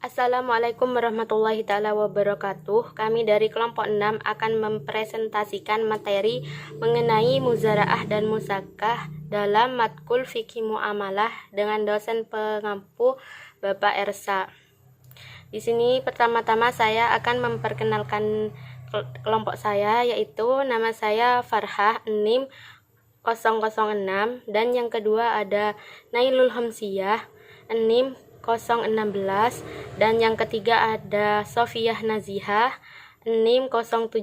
Assalamualaikum warahmatullahi taala wabarakatuh. Kami dari kelompok 6 akan mempresentasikan materi mengenai muzaraah dan musakah dalam matkul fikih muamalah dengan dosen pengampu Bapak Ersa. Di sini pertama-tama saya akan memperkenalkan kelompok saya, yaitu nama saya Farhah NIM 006, dan yang kedua ada Nailul Hamsiyah NIM 016, dan yang ketiga ada Sofiyah Nazihah NIM 017,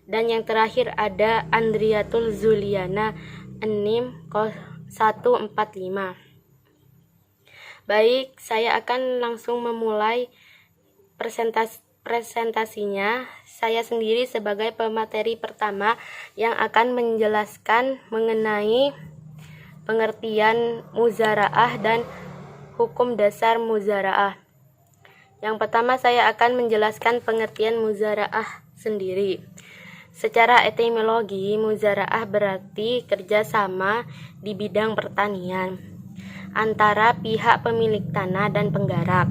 dan yang terakhir ada Andriatul Zuliana NIM 145. Baik, saya akan langsung memulai presentasinya. Saya sendiri sebagai pemateri pertama yang akan menjelaskan mengenai pengertian muzaraah dan hukum dasar muzaraah. Yang pertama saya akan menjelaskan pengertian muzaraah sendiri. Secara etimologi, muzaraah berarti kerjasama di bidang pertanian antara pihak pemilik tanah dan penggarap.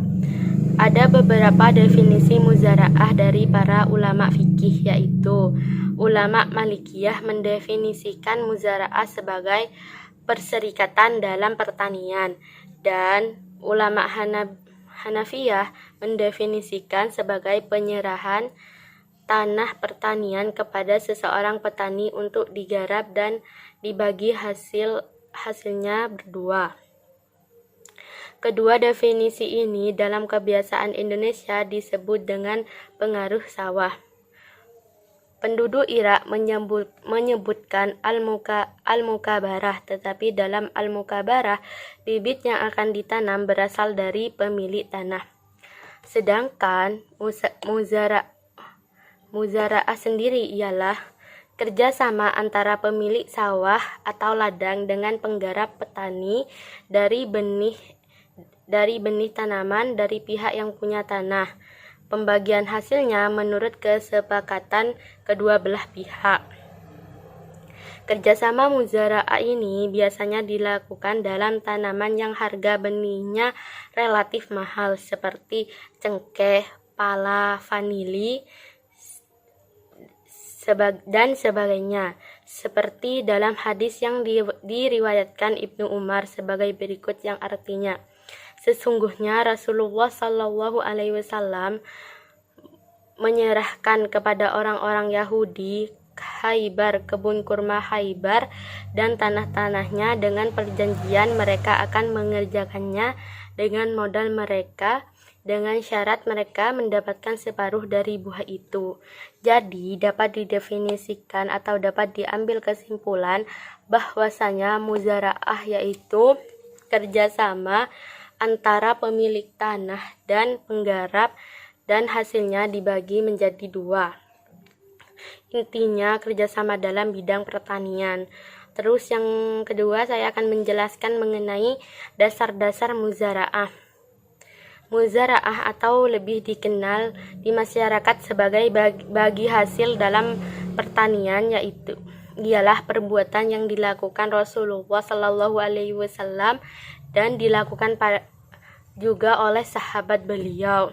Ada beberapa definisi muzaraah dari para ulama fikih, yaitu ulama Malikiyah mendefinisikan muzaraah sebagai perserikatan dalam pertanian, dan ulama Hanafiyah mendefinisikan sebagai penyerahan tanah pertanian kepada seseorang petani untuk digarap dan dibagi hasilnya berdua. Kedua definisi ini dalam kebiasaan Indonesia disebut dengan pengaruh sawah. Penduduk Irak menyebutkan al-mukabarah, tetapi dalam al-mukabarah bibit yang akan ditanam berasal dari pemilik tanah. Sedangkan muzaraah sendiri ialah kerjasama antara pemilik sawah atau ladang dengan penggarap petani dari benih tanaman dari pihak yang punya tanah. Pembagian hasilnya menurut kesepakatan kedua belah pihak. Kerjasama muzaraah ini biasanya dilakukan dalam tanaman yang harga benihnya relatif mahal, seperti cengkeh, pala, vanili, dan sebagainya. Seperti dalam hadis yang diriwayatkan Ibnu Umar sebagai berikut, yang artinya, sesungguhnya Rasulullah Shallallahu Alaihi Wasallam menyerahkan kepada orang-orang Yahudi Khaybar kebun kurma Khaybar dan tanah-tanahnya dengan perjanjian mereka akan mengerjakannya dengan modal mereka, dengan syarat mereka mendapatkan separuh dari buah itu. Jadi dapat didefinisikan atau dapat diambil kesimpulan bahwasanya muzaraah yaitu kerjasama antara pemilik tanah dan penggarap, dan hasilnya dibagi menjadi dua. Intinya kerjasama dalam bidang pertanian. Terus yang kedua saya akan menjelaskan mengenai dasar-dasar muzaraah. Muzaraah atau lebih dikenal di masyarakat sebagai bagi hasil dalam pertanian, yaitu ialah perbuatan yang dilakukan Rasulullah Shallallahu Alaihi Wasallam dan dilakukan juga oleh sahabat beliau,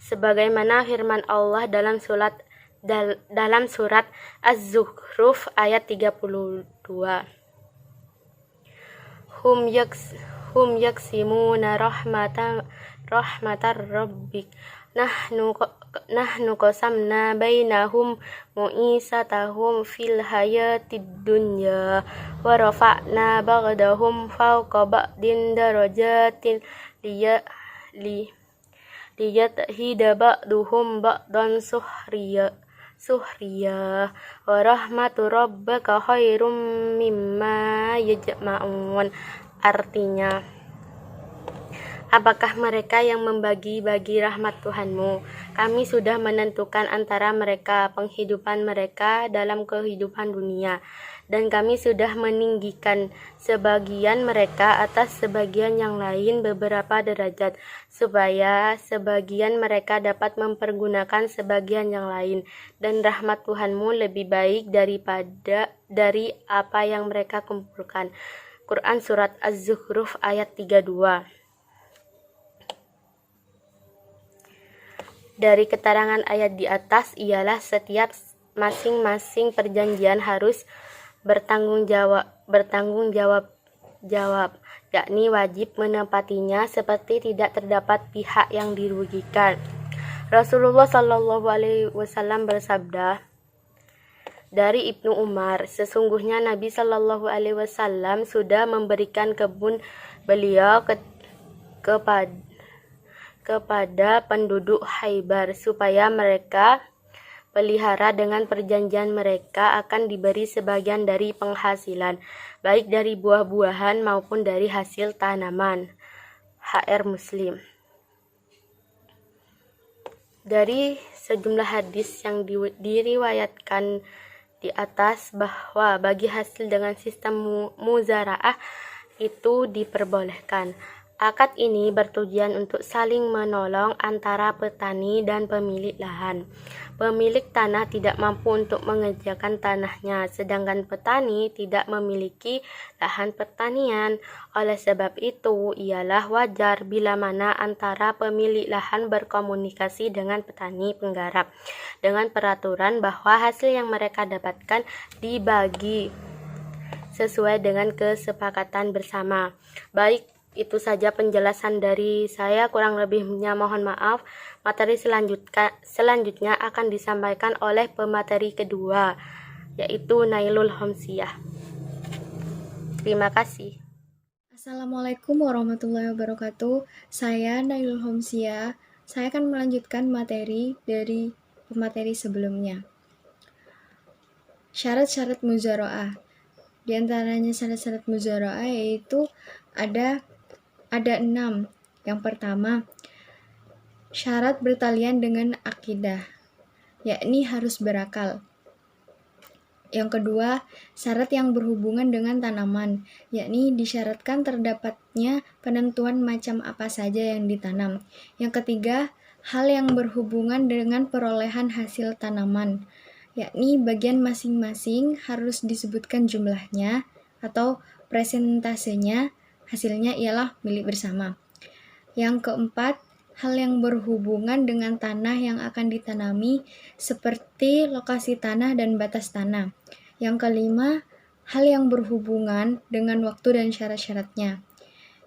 sebagaimana firman Allah dalam surat Az-Zukhruf ayat 32. Hum yaksimuna rahmatar rabbik nahnu qasamna bainahum mu'isatahum fil hayatid dunya wa rafa'na ba'dahum fawqa ba'din darajatin liyathida ba'duhum ba'dan suhriya wa rahmatu rabbaka khairum mimma yajma'un. Artinya, apakah mereka yang membagi-bagi rahmat Tuhanmu? Kami sudah menentukan antara mereka penghidupan mereka dalam kehidupan dunia, dan kami sudah meninggikan sebagian mereka atas sebagian yang lain beberapa derajat, supaya sebagian mereka dapat mempergunakan sebagian yang lain, dan rahmat Tuhanmu lebih baik dari apa yang mereka kumpulkan. Quran Surat Az-Zukhruf ayat 32. dari keterangan ayat di atas ialah setiap masing-masing perjanjian harus bertanggung jawab, yakni wajib menepatinya seperti tidak terdapat pihak yang dirugikan. Rasulullah Shallallahu Alaihi Wasallam bersabda dari Ibnu Umar, sesungguhnya Nabi Shallallahu Alaihi Wasallam sudah memberikan kebun beliau kepada penduduk Khaybar supaya mereka pelihara. Dengan perjanjian mereka akan diberi sebagian dari penghasilan, baik dari buah-buahan maupun dari hasil tanaman. HR Muslim. Dari sejumlah hadis yang diriwayatkan di atas bahwa bagi hasil dengan sistem muzaraah itu diperbolehkan. Akad ini bertujuan untuk saling menolong antara petani dan pemilik lahan. Pemilik tanah tidak mampu untuk mengerjakan tanahnya, sedangkan petani tidak memiliki lahan pertanian. Oleh sebab itu, ialah wajar bila mana antara pemilik lahan berkomunikasi dengan petani penggarap dengan peraturan bahwa hasil yang mereka dapatkan dibagi sesuai dengan kesepakatan bersama. Baik, itu saja penjelasan dari saya, kurang lebihnya mohon maaf. Materi selanjutnya akan disampaikan oleh pemateri kedua, yaitu Nailul Homsiyah. Terima kasih. Assalamualaikum warahmatullahi wabarakatuh. Saya Nailul Homsiyah. Saya akan melanjutkan materi dari pemateri sebelumnya. Syarat-syarat muzaraah. Di antaranya syarat-syarat muzaraah yaitu ada 6. Yang pertama, syarat bertalian dengan akidah, yakni harus berakal. Yang kedua, syarat yang berhubungan dengan tanaman, yakni disyaratkan terdapatnya penentuan macam apa saja yang ditanam. Yang ketiga, hal yang berhubungan dengan perolehan hasil tanaman, yakni bagian masing-masing harus disebutkan jumlahnya atau presentasenya, hasilnya ialah milik bersama. Yang keempat, hal yang berhubungan dengan tanah yang akan ditanami seperti lokasi tanah dan batas tanah. Yang kelima, hal yang berhubungan dengan waktu dan syarat-syaratnya.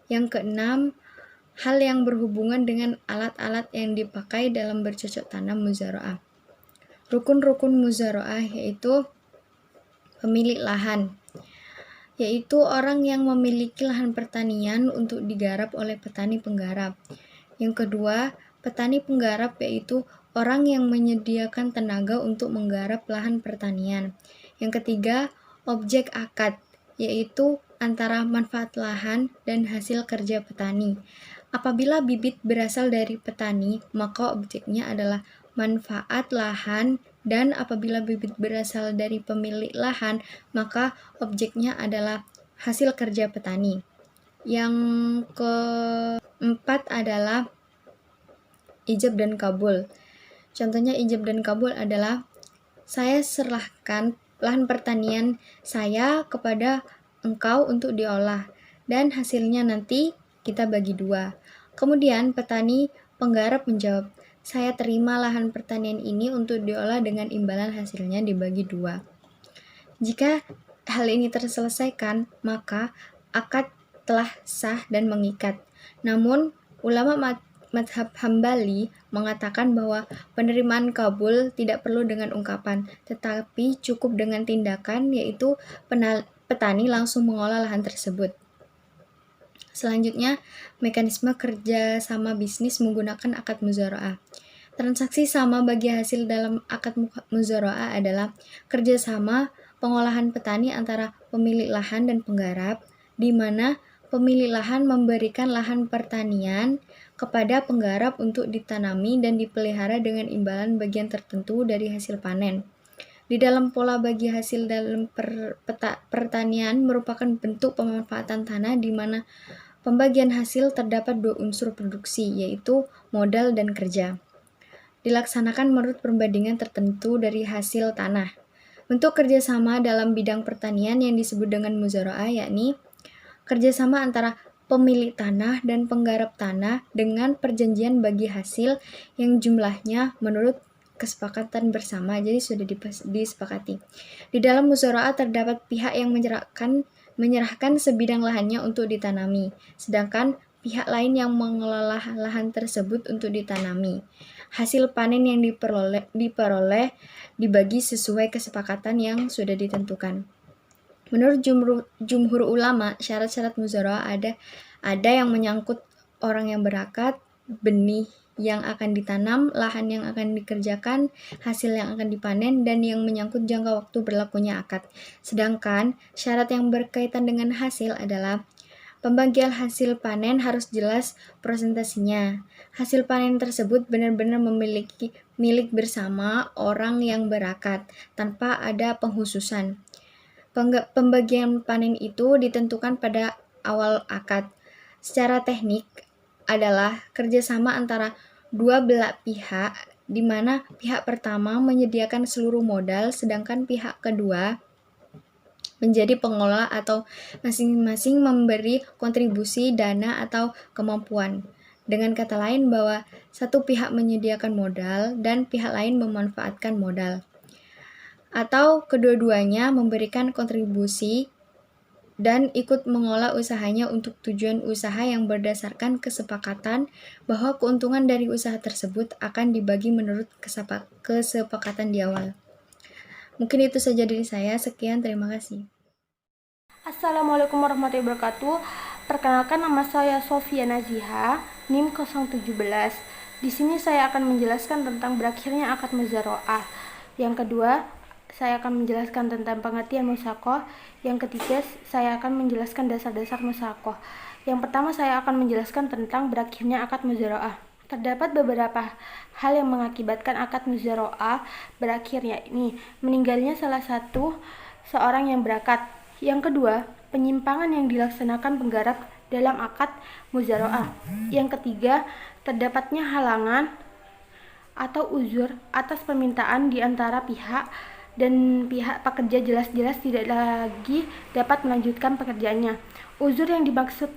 Yang keenam, hal yang berhubungan dengan alat-alat yang dipakai dalam bercocok tanam muzaraah. Rukun-rukun muzaraah yaitu pemilik lahan, yaitu orang yang memiliki lahan pertanian untuk digarap oleh petani penggarap. Yang kedua, petani penggarap yaitu orang yang menyediakan tenaga untuk menggarap lahan pertanian. Yang ketiga, objek akad, yaitu antara manfaat lahan dan hasil kerja petani. Apabila bibit berasal dari petani, maka objeknya adalah manfaat lahan, dan apabila bibit berasal dari pemilik lahan, maka objeknya adalah hasil kerja petani. Yang keempat adalah ijab dan kabul. Contohnya ijab dan kabul adalah saya serahkan lahan pertanian saya kepada engkau untuk diolah, dan hasilnya nanti kita bagi 2. Kemudian petani penggarap menjawab, saya terima lahan pertanian ini untuk diolah dengan imbalan hasilnya dibagi 2. Jika hal ini terselesaikan, maka akad telah sah dan mengikat. Namun, ulama Madhab Hambali mengatakan bahwa penerimaan kabul tidak perlu dengan ungkapan, tetapi cukup dengan tindakan, yaitu petani langsung mengolah lahan tersebut. Selanjutnya, mekanisme kerja sama bisnis menggunakan akad muzaraah. Transaksi sama bagi hasil dalam akad muzaraah adalah kerjasama pengolahan petani antara pemilik lahan dan penggarap, di mana pemilik lahan memberikan lahan pertanian kepada penggarap untuk ditanami dan dipelihara dengan imbalan bagian tertentu dari hasil panen. Di dalam pola bagi hasil dalam pertanian merupakan bentuk pemanfaatan tanah di mana pembagian hasil terdapat 2 unsur produksi, yaitu modal dan kerja. Dilaksanakan menurut perbandingan tertentu dari hasil tanah. Bentuk kerjasama dalam bidang pertanian yang disebut dengan muzaraah yakni kerjasama antara pemilik tanah dan penggarap tanah dengan perjanjian bagi hasil yang jumlahnya menurut kesepakatan bersama, jadi sudah disepakati. Di dalam muzaraah terdapat pihak yang menyerahkan sebidang lahannya untuk ditanami, sedangkan pihak lain yang mengelola lahan tersebut untuk ditanami. Hasil panen yang diperoleh dibagi sesuai kesepakatan yang sudah ditentukan. Menurut jumhur ulama, syarat-syarat muzaraah ada yang menyangkut orang yang berakat, benih yang akan ditanam, lahan yang akan dikerjakan, hasil yang akan dipanen, dan yang menyangkut jangka waktu berlakunya akad. Sedangkan syarat yang berkaitan dengan hasil adalah pembagian hasil panen harus jelas presentasinya. Hasil panen tersebut benar-benar memiliki milik bersama orang yang berakat, tanpa ada penghususan. Pembagian panen itu ditentukan pada awal akad. Secara teknik adalah kerjasama antara dua belah pihak, di mana pihak pertama menyediakan seluruh modal, sedangkan pihak kedua menjadi pengelola atau masing-masing memberi kontribusi dana atau kemampuan. Dengan kata lain bahwa satu pihak menyediakan modal dan pihak lain memanfaatkan modal. Atau kedua-duanya memberikan kontribusi dan ikut mengolah usahanya untuk tujuan usaha yang berdasarkan kesepakatan bahwa keuntungan dari usaha tersebut akan dibagi menurut kesepakatan di awal. Mungkin itu saja dari saya. Sekian, terima kasih. Assalamualaikum warahmatullahi wabarakatuh. Perkenalkan, nama saya Sofia Naziha, NIM 017. Di sini saya akan menjelaskan tentang berakhirnya akad muzaraah. Yang kedua, saya akan menjelaskan tentang pengertian musyakoh. Yang ketiga, saya akan menjelaskan dasar-dasar musyakoh. Yang pertama, saya akan menjelaskan tentang berakhirnya akad muzaraah. Terdapat beberapa hal yang mengakibatkan akad muzaraah berakhirnya, ini meninggalnya salah satu seorang yang berakat. Yang kedua, penyimpangan yang dilaksanakan penggarap dalam akad muzaraah. Yang ketiga, terdapatnya halangan atau uzur atas permintaan di antara pihak, dan pihak pekerja jelas-jelas tidak lagi dapat melanjutkan pekerjaannya. Uzur yang dimaksud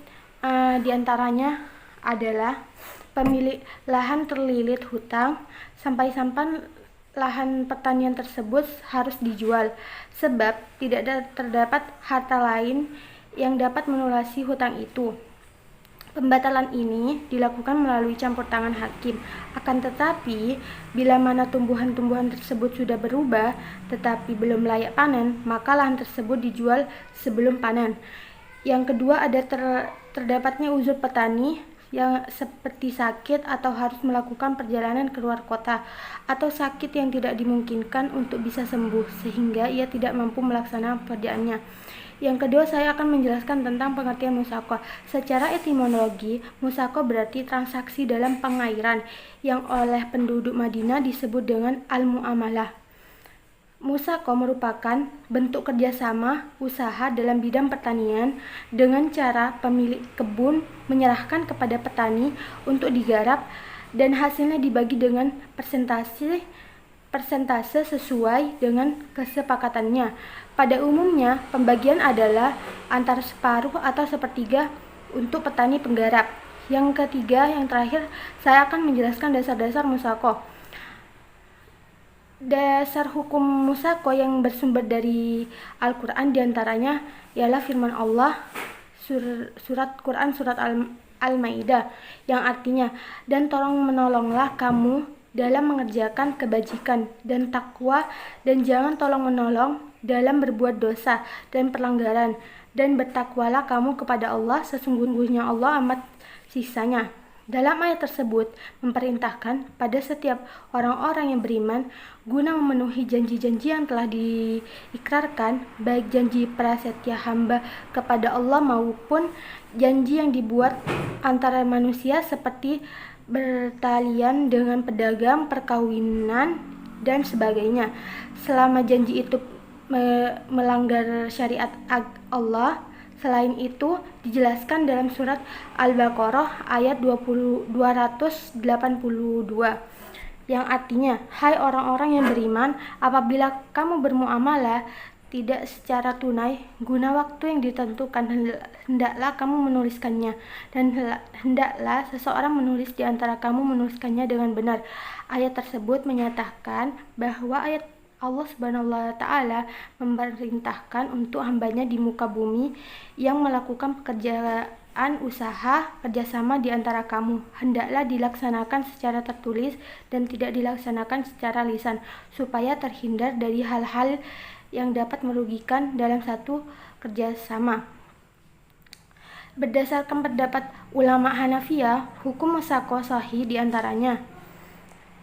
diantaranya adalah pemilik lahan terlilit hutang, sampai-sampai lahan pertanian tersebut harus dijual, sebab tidak terdapat harta lain yang dapat melunasi hutang itu. Pembatalan ini dilakukan melalui campur tangan hakim. Akan tetapi, bila mana tumbuhan-tumbuhan tersebut sudah berubah tetapi belum layak panen, maka lahan tersebut dijual sebelum panen. Yang kedua, ada terdapatnya uzur petani yang seperti sakit atau harus melakukan perjalanan keluar kota, atau sakit yang tidak dimungkinkan untuk bisa sembuh sehingga ia tidak mampu melaksanakan pekerjaannya. Yang kedua, saya akan menjelaskan tentang pengertian musyakoh. Secara etimologi, musyakoh berarti transaksi dalam pengairan, yang oleh penduduk Madinah disebut dengan al-mu'amalah. Musyakoh merupakan bentuk kerjasama usaha dalam bidang pertanian dengan cara pemilik kebun menyerahkan kepada petani untuk digarap dan hasilnya dibagi dengan persentase sesuai dengan kesepakatannya. Pada umumnya, pembagian adalah antara separuh atau sepertiga untuk petani penggarap. Yang ketiga, yang terakhir, saya akan menjelaskan dasar-dasar musyakoh. Dasar hukum musyakoh yang bersumber dari Al-Quran diantaranya ialah firman Allah surat Quran surat Al-Maidah yang artinya, dan tolong menolonglah kamu dalam mengerjakan kebajikan dan takwa, dan jangan tolong menolong dalam berbuat dosa dan pelanggaran, dan bertakwalah kamu kepada Allah, sesungguhnya Allah amat siksanya. Dalam ayat tersebut memerintahkan pada setiap orang-orang yang beriman guna memenuhi janji-janji yang telah diikrarkan, baik janji prasetya hamba kepada Allah maupun janji yang dibuat antara manusia seperti bertalian dengan pedagang, perkawinan, dan sebagainya. Selama janji itu melanggar syariat Allah. Selain itu, dijelaskan dalam surat Al-Baqarah ayat 282 yang artinya, hai orang-orang yang beriman, apabila kamu bermuamalah tidak secara tunai guna waktu yang ditentukan, hendaklah kamu menuliskannya, dan hendaklah seseorang menulis di antara kamu menuliskannya dengan benar. Ayat tersebut menyatakan bahwa Allah Subhanahu wa Ta'ala memerintahkan untuk hambanya di muka bumi yang melakukan pekerjaan usaha kerjasama di antara kamu, hendaklah dilaksanakan secara tertulis dan tidak dilaksanakan secara lisan, supaya terhindar dari hal-hal yang dapat merugikan dalam satu kerjasama. Berdasarkan pendapat ulama Hanafiyah, hukum musaqah sahih diantaranya.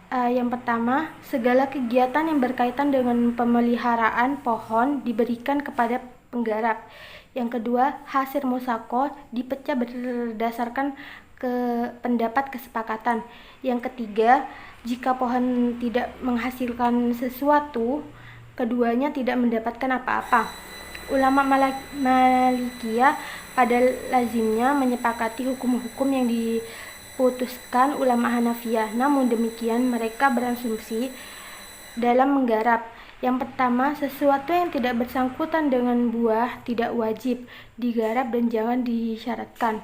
Yang pertama, segala kegiatan yang berkaitan dengan pemeliharaan pohon diberikan kepada penggarap. Yang kedua, hasil musaqah dipecah berdasarkan pendapat kesepakatan. Yang ketiga, jika pohon tidak menghasilkan sesuatu, keduanya tidak mendapatkan apa-apa. Ulama Malikiyah pada lazimnya menyepakati hukum-hukum yang diputuskan ulama Hanafiyah. Namun demikian, mereka berasumsi dalam menggarap. Yang pertama, sesuatu yang tidak bersangkutan dengan buah tidak wajib digarap dan jangan disyaratkan.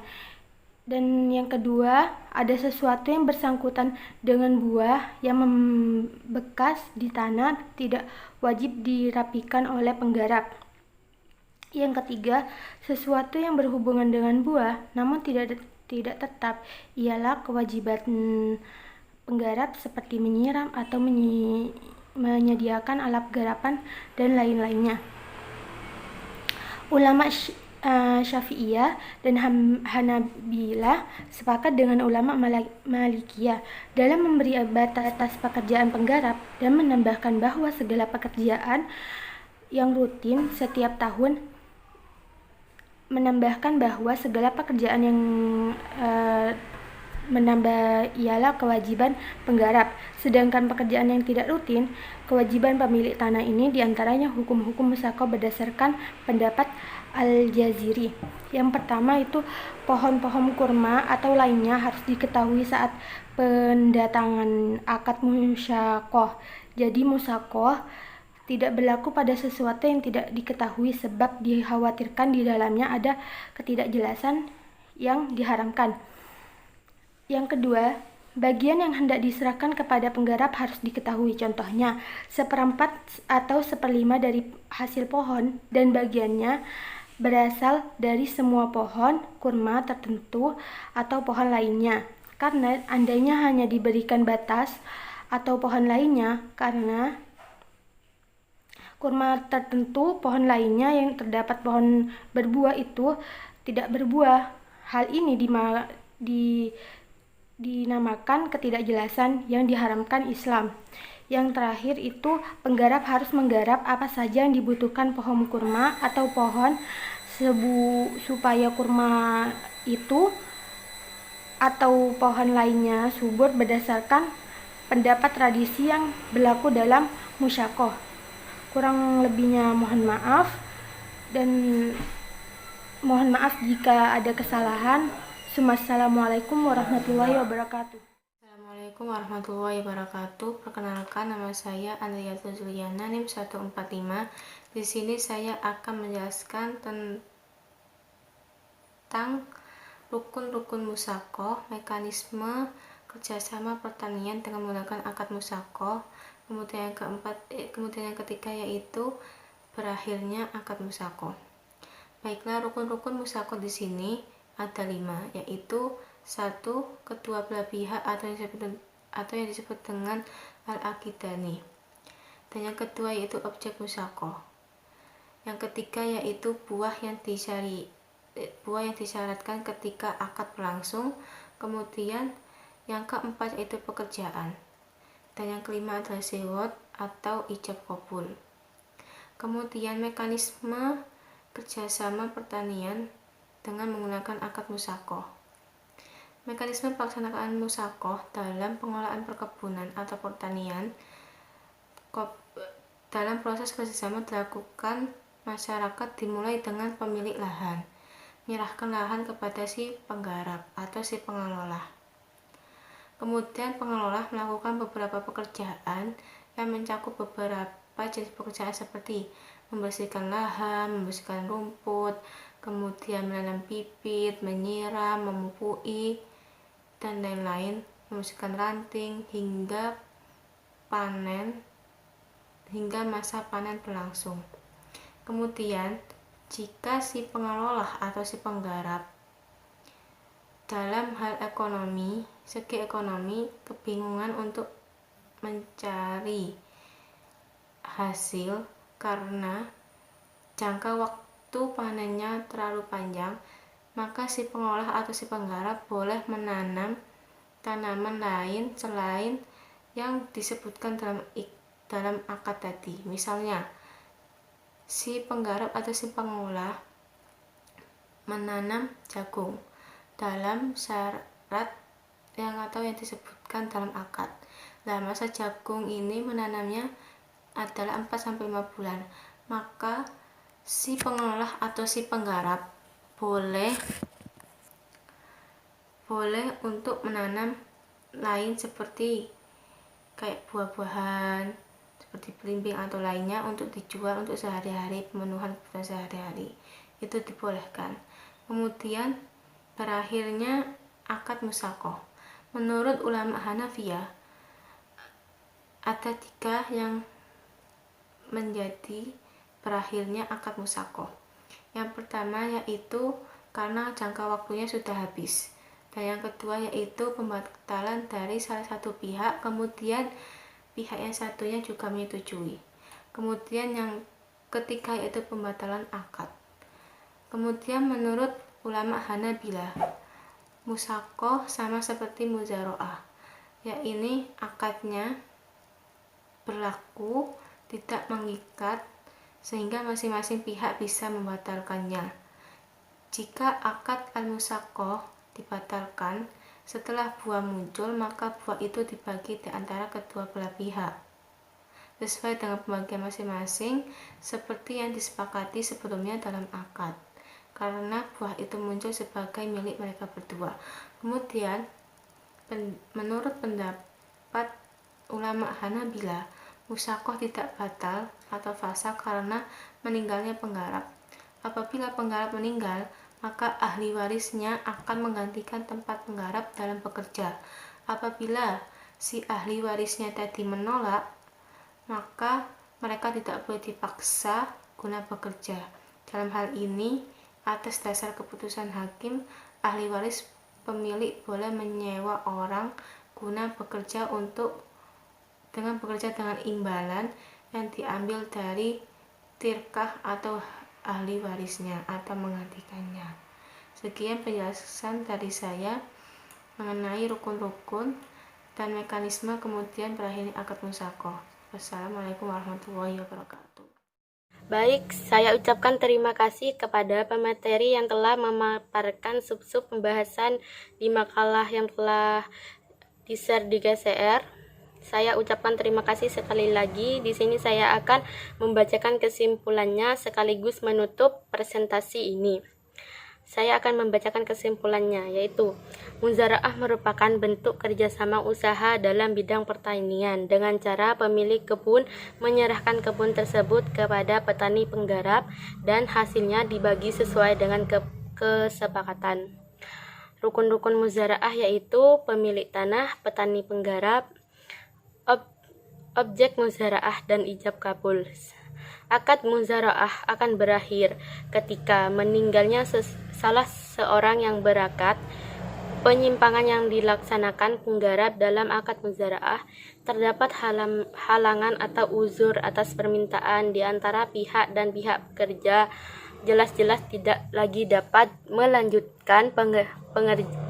Dan yang kedua, ada sesuatu yang bersangkutan dengan buah yang membekas di tanah tidak wajib dirapikan oleh penggarap. Yang ketiga, sesuatu yang berhubungan dengan buah namun tidak tetap, ialah kewajiban penggarap seperti menyiram atau menyediakan alat garapan dan lain-lainnya. Ulama Syafi'iyah dan Hanabilah sepakat dengan ulama Malikiyah dalam memberi batas pekerjaan penggarap dan menambahkan bahwa segala pekerjaan yang rutin setiap tahun menambah ialah kewajiban penggarap. Sedangkan pekerjaan yang tidak rutin, kewajiban pemilik tanah ini diantaranya hukum-hukum musaqah berdasarkan pendapat Al-Jaziri. Yang pertama itu pohon-pohon kurma atau lainnya harus diketahui saat pendatangan akad musaqah. Jadi musaqah tidak berlaku pada sesuatu yang tidak diketahui sebab dikhawatirkan di dalamnya ada ketidakjelasan yang diharamkan. Yang kedua, bagian yang hendak diserahkan kepada penggarap harus diketahui, contohnya 1/4 atau 1/5 dari hasil pohon, dan bagiannya berasal dari semua pohon kurma tertentu atau pohon lainnya. Karena andainya hanya diberikan batas atau pohon lainnya, karena kurma tertentu, pohon lainnya yang terdapat pohon berbuah itu tidak berbuah. Hal ini dinamakan ketidakjelasan yang diharamkan Islam. Yang terakhir itu penggarap harus menggarap apa saja yang dibutuhkan pohon kurma atau pohon supaya kurma itu atau pohon lainnya subur berdasarkan pendapat tradisi yang berlaku dalam musaqah. Kurang lebihnya mohon maaf, dan mohon maaf jika ada kesalahan. Assalamualaikum warahmatullahi wabarakatuh. Assalamualaikum warahmatullahi wabarakatuh. Perkenalkan, nama saya Andriatul Juliana, NIM 145. Di sini saya akan menjelaskan tentang rukun-rukun musaqah, mekanisme kerjasama pertanian dengan menggunakan akad musaqah. Kemudian yang ketiga yaitu berakhirnya akad musaqah. Baiklah, rukun-rukun musaqah di sini ada 5, yaitu 1. Kedua belah pihak atau yang disebut dengan al-aqidani. Dan yang kedua yaitu objek musaqah. Yang ketiga yaitu buah yang disyaratkan ketika akad berlangsung. Kemudian yang keempat yaitu pekerjaan. Dan yang kelima adalah sighah atau ijab qabul. Kemudian mekanisme kerjasama pertanian dengan menggunakan akad musaqah. Mekanisme pelaksanaan musaqah dalam pengelolaan perkebunan atau pertanian. Dalam proses kerjasama dilakukan masyarakat dimulai dengan pemilik lahan menyerahkan lahan kepada si penggarap atau si pengelola. Kemudian pengelola melakukan beberapa pekerjaan yang mencakup jenis pekerjaan seperti membersihkan lahan, membersihkan rumput, kemudian menanam bibit, menyiram, memupui, dan lain-lain, membersihkan ranting hingga masa panen berlangsung. Kemudian, jika si pengelola atau si penggarap dalam hal segi ekonomi kebingungan untuk mencari hasil karena jangka waktu panennya terlalu panjang, maka si pengolah atau si penggarap boleh menanam tanaman lain selain yang disebutkan dalam akad tadi. Misalnya, si penggarap atau si pengolah menanam jagung dalam syarat yang disebutkan dalam akad. Nah, masa jagung ini menanamnya adalah 4-5 bulan. Maka si pengolah atau si penggarap boleh untuk menanam lain seperti kayak buah-buahan seperti belimbing atau lainnya untuk dijual untuk sehari-hari, pemenuhan kebutuhan sehari-hari. Itu dibolehkan. Kemudian berakhirnya akad musaqah. Menurut ulama Hanafiyah ada 3 yang menjadi berakhirnya akad musaqah. Yang pertama yaitu karena jangka waktunya sudah habis, dan yang kedua yaitu pembatalan dari salah satu pihak, kemudian pihak yang satunya juga menyetujui. Kemudian yang ketiga yaitu pembatalan akad. Kemudian menurut ulama Hanabilah, musaqah sama seperti muzara'ah, yaitu akadnya berlaku tidak mengikat sehingga masing-masing pihak bisa membatalkannya. Jika akad al-musaqah dibatalkan setelah buah muncul, maka buah itu dibagi di antara kedua belah pihak sesuai dengan pembagian masing-masing seperti yang disepakati sebelumnya dalam akad, karena buah itu muncul sebagai milik mereka berdua. Kemudian menurut pendapat ulama Hanabilah, musaqah tidak batal atau fasa karena meninggalnya penggarap. Apabila penggarap meninggal, maka ahli warisnya akan menggantikan tempat penggarap dalam bekerja. Apabila si ahli warisnya tadi menolak, maka mereka tidak boleh dipaksa guna bekerja. Dalam hal ini, atas dasar keputusan hakim, ahli waris pemilik boleh menyewa orang guna bekerja dengan imbalan yang diambil dari tirkah atau ahli warisnya atau menggantikannya. Sekian penjelasan dari saya mengenai rukun-rukun dan mekanisme kemudian berakhirnya akad musaqah. Wassalamualaikum warahmatullahi wabarakatuh. Baik, saya ucapkan terima kasih kepada pemateri yang telah memaparkan sub-sub pembahasan di makalah yang telah di-share di GCR. Saya ucapkan terima kasih sekali lagi. Di sini saya akan membacakan kesimpulannya sekaligus menutup presentasi ini. Saya akan membacakan kesimpulannya, yaitu muzara'ah merupakan bentuk kerjasama usaha dalam bidang pertanian dengan cara pemilik kebun menyerahkan kebun tersebut kepada petani penggarap dan hasilnya dibagi sesuai dengan kesepakatan. Rukun-rukun muzara'ah yaitu pemilik tanah, petani penggarap, objek muzara'ah, dan ijab kabul. Akad muzara'ah akan berakhir ketika meninggalnya salah seorang yang berakad. Penyimpangan yang dilaksanakan penggarap dalam akad muzara'ah terdapat halangan atau uzur atas permintaan di antara pihak dan pihak pekerja jelas-jelas tidak lagi dapat melanjutkan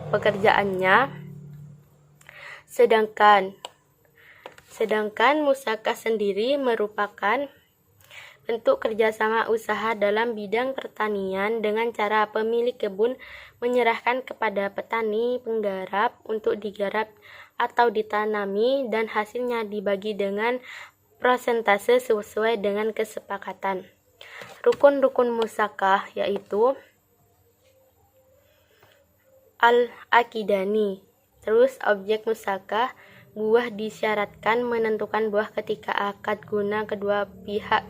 pekerjaannya, sedangkan musaqah sendiri merupakan bentuk kerjasama usaha dalam bidang pertanian dengan cara pemilik kebun menyerahkan kepada petani penggarap untuk digarap atau ditanami dan hasilnya dibagi dengan persentase sesuai dengan kesepakatan. Rukun-rukun musaqah yaitu al-aqidani, terus objek musaqah, buah disyaratkan menentukan buah ketika akad guna kedua pihak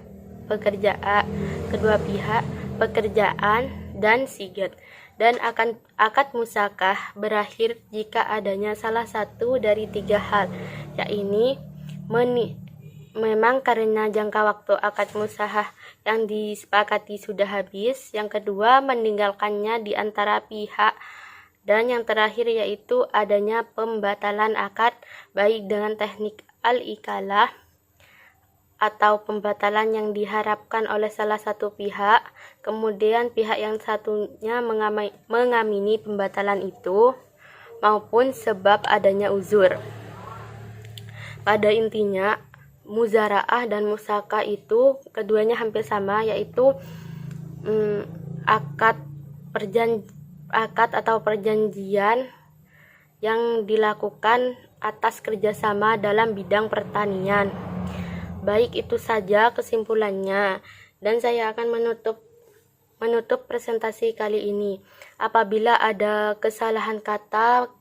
pekerjaan dan sigat, dan akad musakah berakhir jika adanya salah satu dari tiga hal, yakni memang karena jangka waktu akad musahah yang disepakati sudah habis, yang kedua meninggalkannya di antara pihak, dan yang terakhir yaitu adanya pembatalan akad baik dengan teknik al-ikalah atau pembatalan yang diharapkan oleh salah satu pihak, kemudian pihak yang satunya mengamini pembatalan itu, maupun sebab adanya uzur. Pada intinya, muzara'ah dan musakah itu keduanya hampir sama, yaitu akad atau perjanjian yang dilakukan atas kerjasama dalam bidang pertanian. Baik, itu saja kesimpulannya, dan saya akan menutup presentasi kali ini. Apabila ada kesalahan kata,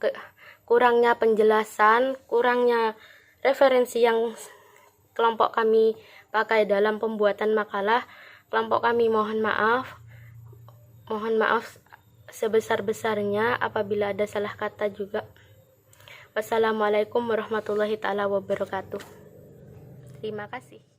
kurangnya penjelasan, kurangnya referensi yang kelompok kami pakai dalam pembuatan makalah, kelompok kami mohon maaf sebesar-besarnya apabila ada salah kata juga. Wassalamualaikum warahmatullahi taala wabarakatuh. Terima kasih.